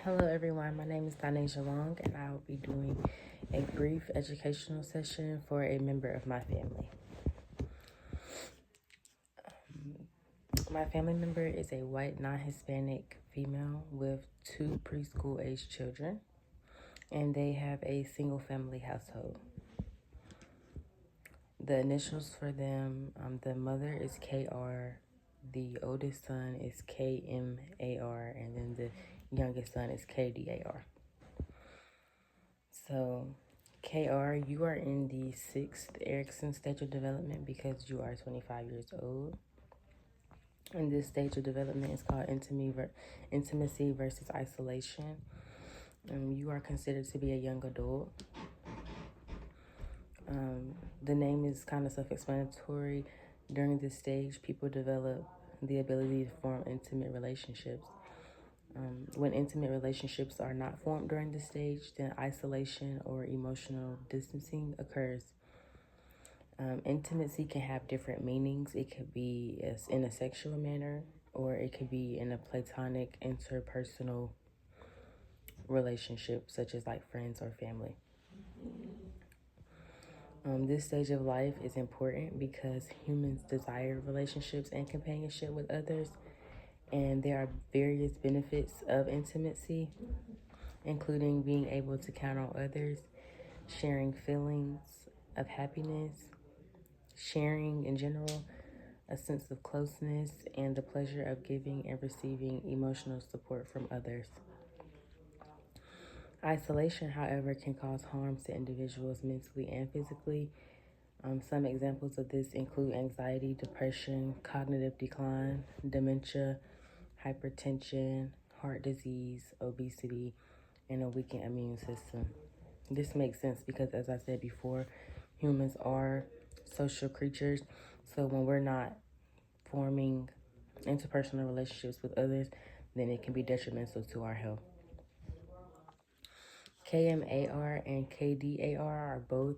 Hello everyone, my name is Daneja Long and I will be doing a brief educational session for a member of my family. My family member is a white non-Hispanic female with 2 preschool age children, and they have a single family household. The initials for them, the mother is KR, the oldest son is KMAR, and then the youngest son is KDAR. So, KR, you are in the 6th Erikson stage of development because you are 25 years old. And this stage of development is called intimacy versus isolation. You are considered to be a young adult. The name is kind of self-explanatory. During this stage, people develop the ability to form intimate relationships. When intimate relationships are not formed during this stage, then isolation or emotional distancing occurs. Intimacy can have different meanings. It could be in a sexual manner, or it could be in a platonic, interpersonal relationship, such as like friends or family. This stage of life is important because humans desire relationships and companionship with others, and there are various benefits of intimacy, including being able to count on others, sharing feelings of happiness, sharing in general, a sense of closeness, and the pleasure of giving and receiving emotional support from others. Isolation, however, can cause harm to individuals mentally and physically. Some examples of this include anxiety, depression, cognitive decline, dementia, hypertension, heart disease, obesity, and a weakened immune system. This makes sense because, as I said before, humans are social creatures. So when we're not forming interpersonal relationships with others, then it can be detrimental to our health. KMAR and KDAR are both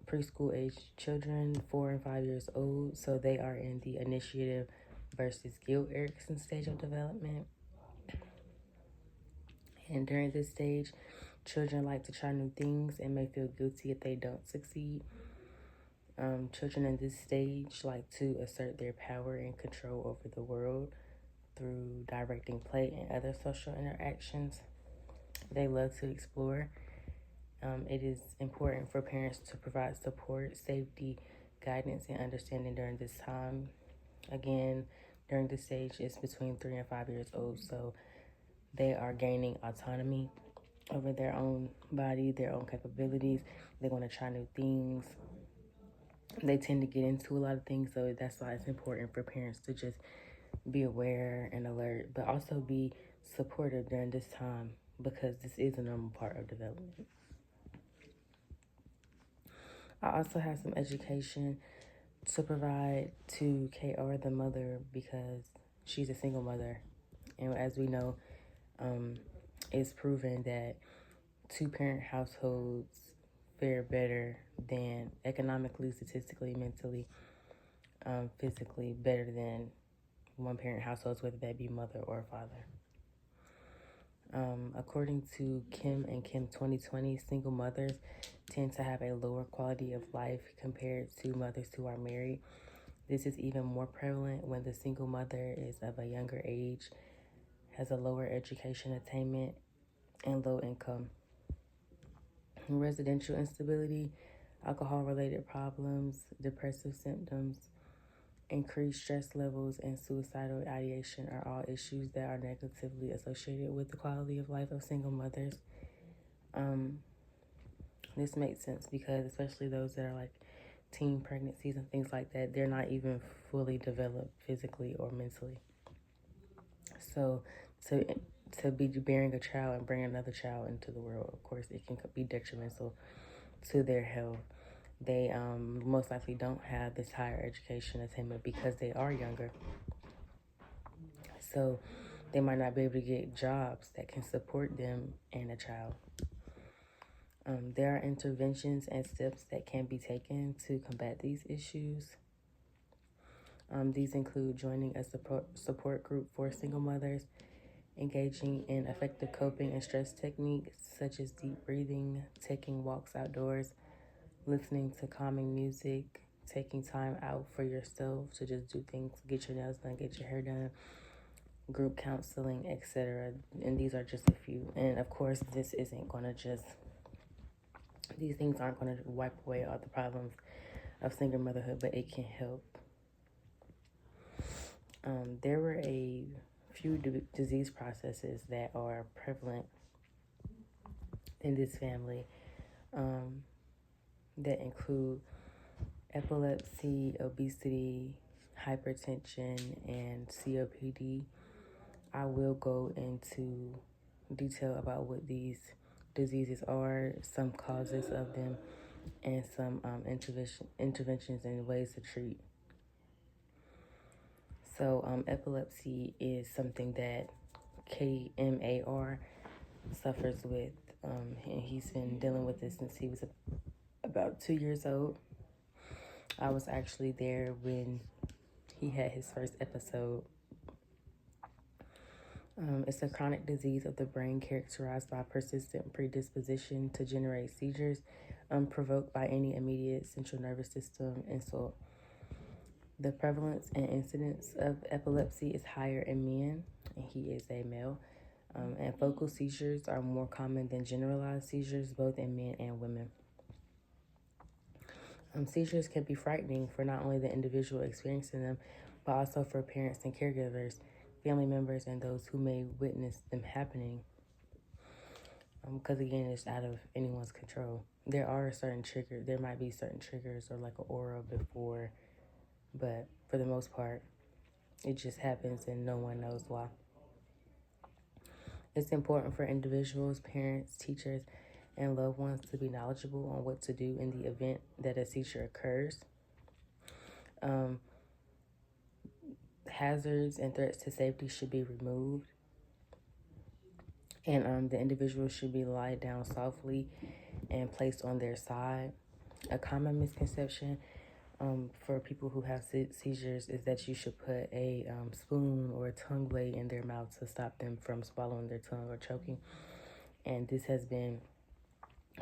preschool age children, 4 and 5 years old, so they are in the initiative versus guilt Erikson stage of development. And during this stage, children like to try new things and may feel guilty if they don't succeed. Children in this stage like to assert their power and control over the world through directing play and other social interactions. They love to explore. It is important for parents to provide support, safety, guidance, and understanding during this time. Again, during this stage, it's between 3 and 5 years old, so they are gaining autonomy over their own body, their own capabilities. They want to try new things. They tend to get into a lot of things, so that's why it's important for parents to just be aware and alert, but also be supportive during this time because this is a normal part of development. I also have some education to provide to KR, the mother, because she's a single mother. And as we know, it's proven that 2-parent households fare better than economically, statistically, mentally, physically better than 1-parent households, whether that be mother or father. According to Kim and Kim 2020, single mothers tend to have a lower quality of life compared to mothers who are married. This is even more prevalent when the single mother is of a younger age, has a lower education attainment, and low income. Residential instability, alcohol-related problems, depressive symptoms, increased stress levels, and suicidal ideation are all issues that are negatively associated with the quality of life of single mothers. This makes sense because especially those that are like teen pregnancies and things like that, they're not even fully developed physically or mentally. So to be bearing a child and bring another child into the world, of course, it can be detrimental to their health. They most likely don't have this higher education attainment because they are younger. So they might not be able to get jobs that can support them and a child. There are interventions and steps that can be taken to combat these issues. These include joining a support group for single mothers, engaging in effective coping and stress techniques such as deep breathing, taking walks outdoors, listening to calming music, taking time out for yourself to just do things, get your nails done, get your hair done, group counseling, etc. And these are just a few. And of course, these things aren't going to wipe away all the problems of single motherhood, but it can help. There were a few disease processes that are prevalent in this family that include epilepsy, obesity, hypertension, and COPD. I will go into detail about what these diseases are, some causes of them, and some interventions and ways to treat. So epilepsy is something that KMAR suffers with, and he's been dealing with this since he was about 2 years old. I was actually there when he had his first episode. It's a chronic disease of the brain characterized by persistent predisposition to generate seizures provoked by any immediate central nervous system insult. The prevalence and incidence of epilepsy is higher in men, and he is a male. And focal seizures are more common than generalized seizures, both in men and women. Seizures can be frightening for not only the individual experiencing them, but also for parents and caregivers, family members, and those who may witness them happening. Because again, it's out of anyone's control. There might be certain triggers or like an aura before, but for the most part, it just happens and no one knows why. It's important for individuals, parents, teachers, and loved ones to be knowledgeable on what to do in the event that a seizure occurs. Hazards and threats to safety should be removed. And the individual should be lied down softly and placed on their side. A common misconception for people who have seizures is that you should put a spoon or a tongue blade in their mouth to stop them from swallowing their tongue or choking. And this has been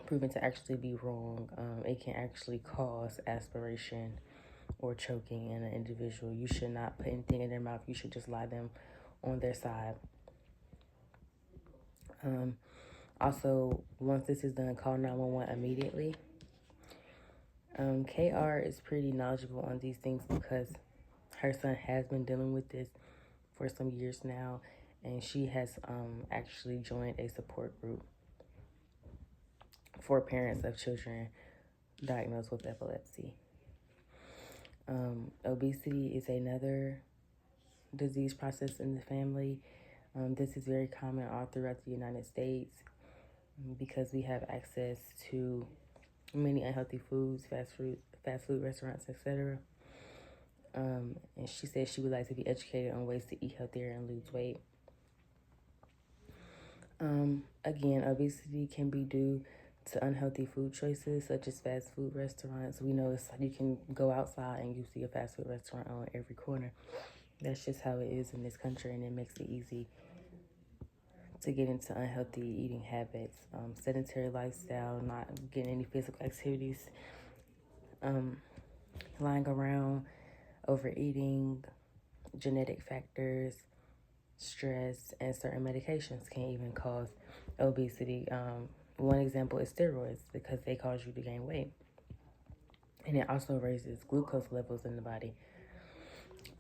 proven to actually be wrong. It can actually cause aspiration or choking in an individual. You should not put anything in their mouth. You should just lie them on their side. Also, once this is done, call 911 immediately. KR is pretty knowledgeable on these things because her son has been dealing with this for some years now, and she has actually joined a support group for parents of children diagnosed with epilepsy. Obesity is another disease process in the family. This is very common all throughout the United States because we have access to many unhealthy foods, fast food restaurants, etc. And she said she would like to be educated on ways to eat healthier and lose weight. Again, obesity can be due to unhealthy food choices such as fast food restaurants. We know it's like you can go outside and you see a fast food restaurant on every corner. That's just how it is in this country, and it makes it easy to get into unhealthy eating habits, sedentary lifestyle, not getting any physical activities, lying around, overeating, genetic factors, stress, and certain medications can even cause obesity. One example is steroids because they cause you to gain weight. And it also raises glucose levels in the body.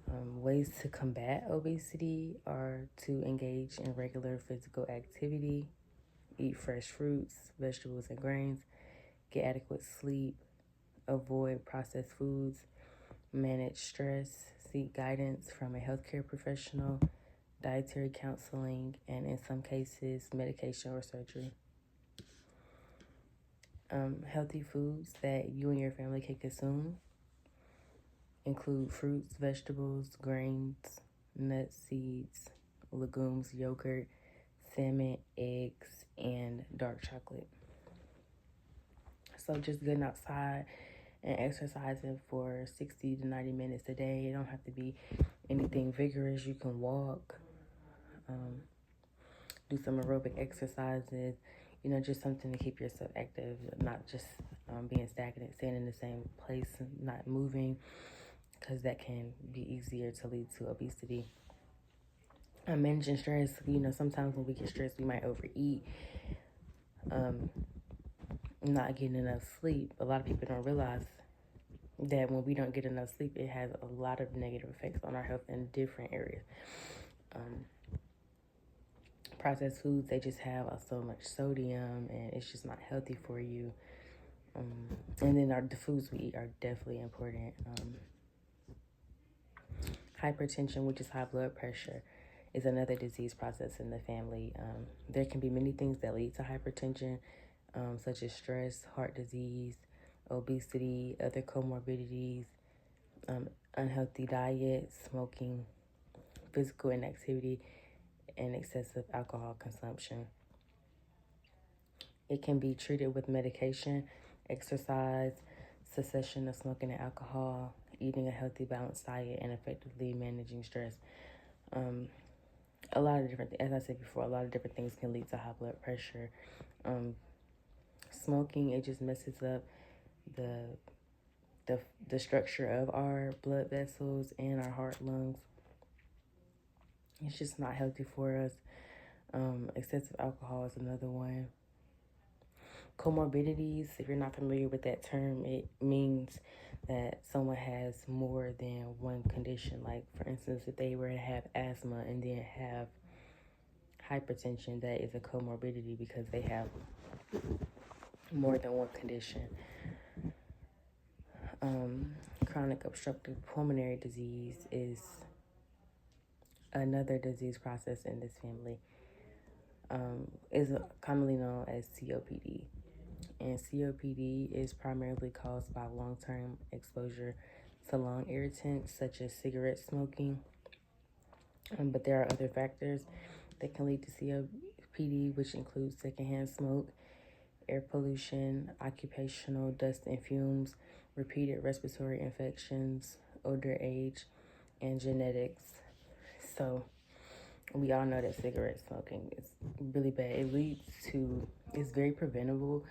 Ways to combat obesity are to engage in regular physical activity, eat fresh fruits, vegetables, and grains, get adequate sleep, avoid processed foods, manage stress, seek guidance from a healthcare professional, dietary counseling, and in some cases, medication or surgery. Healthy foods that you and your family can consume include fruits, vegetables, grains, nuts, seeds, legumes, yogurt, salmon, eggs, and dark chocolate. So just getting outside and exercising for 60 to 90 minutes a day. It don't have to be anything vigorous. You can walk. do some aerobic exercises, you know, just something to keep yourself active, not just being stagnant, staying in the same place, not moving, because that can be easier to lead to obesity. Managing stress, you know, sometimes when we get stressed, we might overeat, not getting enough sleep. A lot of people don't realize that when we don't get enough sleep, it has a lot of negative effects on our health in different areas. Processed foods, they just have so much sodium, and it's just not healthy for you. And then the foods we eat are definitely important. Hypertension, which is high blood pressure, is another disease process in the family. There can be many things that lead to hypertension, such as stress, heart disease, obesity, other comorbidities, unhealthy diet, smoking, physical inactivity, and excessive alcohol consumption. It can be treated with medication, exercise, cessation of smoking and alcohol, eating a healthy, balanced diet, and effectively managing stress. A lot of different, as I said before, a lot of different things can lead to high blood pressure. Smoking, it just messes up the structure of our blood vessels and our heart, lungs. It's just not healthy for us. Excessive alcohol is another one. Comorbidities, if you're not familiar with that term, it means that someone has more than one condition. Like, for instance, if they were to have asthma and then have hypertension, that is a comorbidity because they have more than one condition. Chronic obstructive pulmonary disease is another disease process in this family. Is commonly known as COPD. And COPD is primarily caused by long-term exposure to lung irritants such as cigarette smoking. But there are other factors that can lead to COPD, which include secondhand smoke, air pollution, occupational dust and fumes, repeated respiratory infections, older age, and genetics. So we all know that cigarette smoking is really bad. It's very preventable,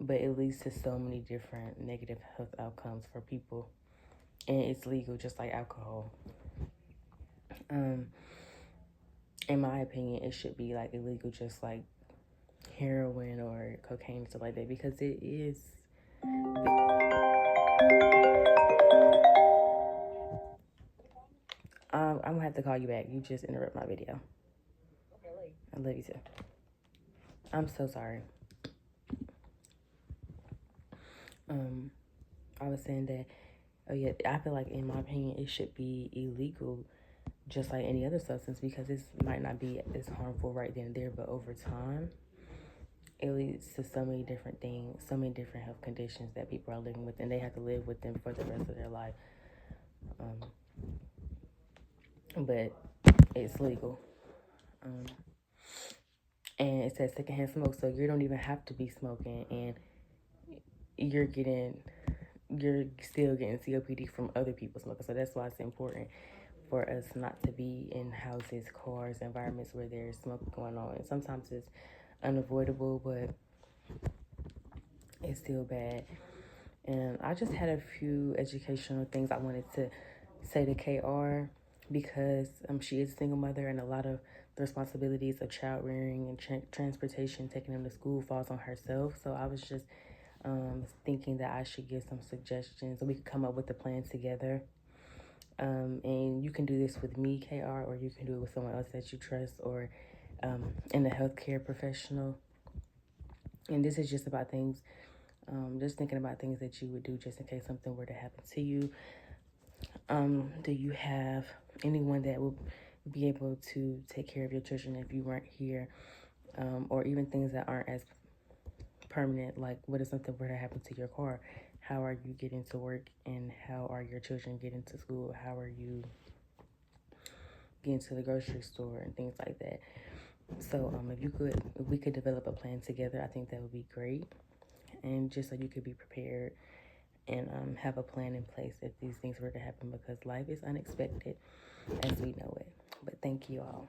but it leads to so many different negative health outcomes for people. And it's legal just like alcohol. In my opinion, it should be like illegal just like heroin or cocaine and stuff like that, because it is. I'm gonna have to call you back. You just interrupt my video. I love you too. I'm so sorry. I was saying that, oh yeah, I feel like in my opinion, it should be illegal just like any other substance, because it might not be as harmful right then and there, but over time, it leads to so many different things, so many different health conditions that people are living with, and they have to live with them for the rest of their life. But it's legal. And it says secondhand smoke, so you don't even have to be smoking, and you're still getting COPD from other people smoking. So that's why it's important for us not to be in houses, cars, environments where there's smoke going on. And sometimes it's unavoidable, but it's still bad. And I just had a few educational things I wanted to say to KR, because she is a single mother, and a lot of the responsibilities of child rearing and transportation, taking them to school, falls on herself. So I was just thinking that I should give some suggestions so we could come up with a plan together. And you can do this with me, KR, or you can do it with someone else that you trust, or in a healthcare professional. And this is just about things, just thinking about things that you would do just in case something were to happen to you. Do you have anyone that will be able to take care of your children if you weren't here? Or even things that aren't as permanent, like what if something were to happen to your car? How are you getting to work, and how are your children getting to school? How are you getting to the grocery store and things like that? So if we could develop a plan together, I think that would be great. And just so you could be prepared and have a plan in place if these things were to happen, because life is unexpected as we know it. But thank you all.